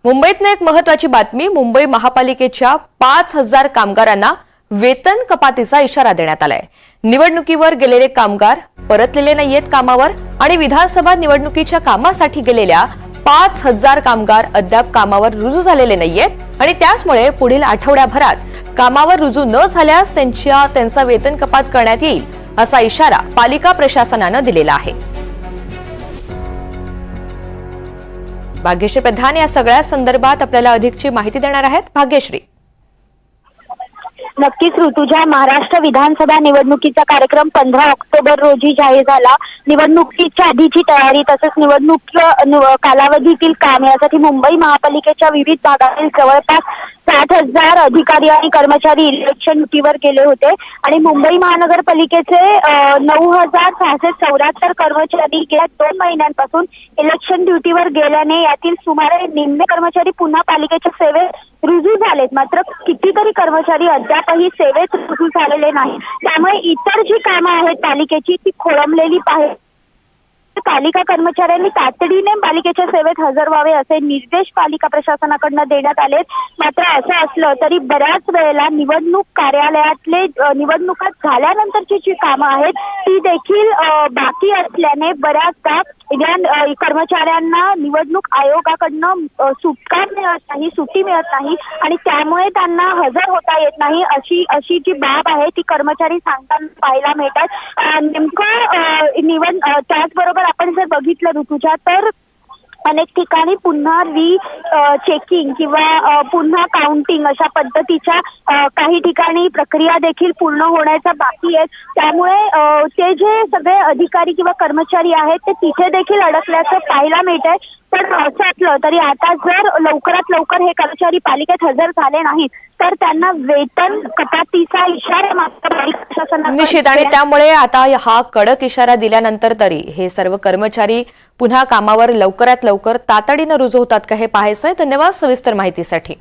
मुंबईतनं एक महत्त्वाची बातमी। मुंबई महापालिकेच्या 5,000 कामगारांना वेतन कपातीचा इशारा देण्यात आलाय। निवडणुकीवर गेलेले कामगार परतलेले नाहीयेत कामावर आणि विधानसभा निवडणुकीच्या कामासाठी गेलेल्या 5,000 कामगार अद्याप कामावर रुजू झालेले नाहीयेत आणि त्याचमुळे पुढील आठवड्याभरात कामावर रुजू न झाल्यास त्यांचा वेतन कपात करण्यात येईल असा इशारा पालिका प्रशासनानं दिलेला आहे। भाग्यश्री प्रधान या सगळ्या संदर्भात आपल्याला अधिकची माहिती देणार आहेत। भाग्यश्री, नक्कीच ऋतुजा, महाराष्ट्र विधानसभा निवडणुकीचा कार्यक्रम 15 ऑक्टोबर रोजी जाहीर झाला। निवडणुकीच्या आधीची तयारी तसेच निवडणूक कालावधीतील काम यासाठी मुंबई महापालिकेच्या विविध भागातील जवळपास 60,000 अधिकारी आणि कर्मचारी इलेक्शन ड्युटीवर गेले होते आणि मुंबई महानगरपालिकेचे 9,674 कर्मचारी गेल्या 2 महिन्यांपासून इलेक्शन ड्युटीवर गेल्याने यातील सुमारे निम्मे कर्मचारी पुन्हा पालिकेच्या सेवेत रुजू झालेत। मात्र कितीतरी कर्मचारी अद्यापही सेवेत रुजू झालेले नाही, त्यामुळे इतर जी कामं आहेत पालिकेची ती खोळंबलेली पाहिजे। पालिका कर्मचाऱ्यांनी तातडीने पालिकेच्या सेवेत हजर व्हावे असे निर्देश पालिका प्रशासनाकडून देण्यात आले। मात्र असं असलं तरी बऱ्याच वेळेला निवडणूक कार्यालयातले निवडणुका झाल्यानंतरची जी कामं आहेत ती देखील बाकी असल्याने बऱ्याचदा कर्मचाऱ्यांना निवडणूक आयोगाकडून सुटका मिळत नाही, सुट्टी मिळत नाही आणि त्यामुळे त्यांना हजर होता येत नाही अशी जी बाब आहे ती कर्मचारी सांगताना पाहायला मिळतात। नेमकं त्याचबरोबर आपण जर बघितलं ऋतुजा तर अनेक ठिकाणी पुन्हा चेकिंग किंवा पुन्हा काउंटिंग अशा पद्धतीच्या काही ठिकाणी प्रक्रिया देखील पूर्ण होण्याच्या बाकी आहेत। त्यामुळे ते जे सगळे अधिकारी किंवा कर्मचारी आहेत ते तिथे देखील अडकल्याचं पाहायला मिळतंय। पण असं असलं तरी आता जर लवकरात लवकर हे कर्मचारी पालिकेत हजर झाले नाहीत तर त्यांना वेतन कपातीचा इशारा मात्र पालिका प्रशासनाने निश्चित आणि त्यामुळे आता हा कडक इशारा दिल्यानंतर तरी हे सर्व कर्मचारी पुन्हा कामावर लवकरात लवकर तातडीनं रुजू होतात का हे पाहायचंय। धन्यवाद सविस्तर माहितीसाठी।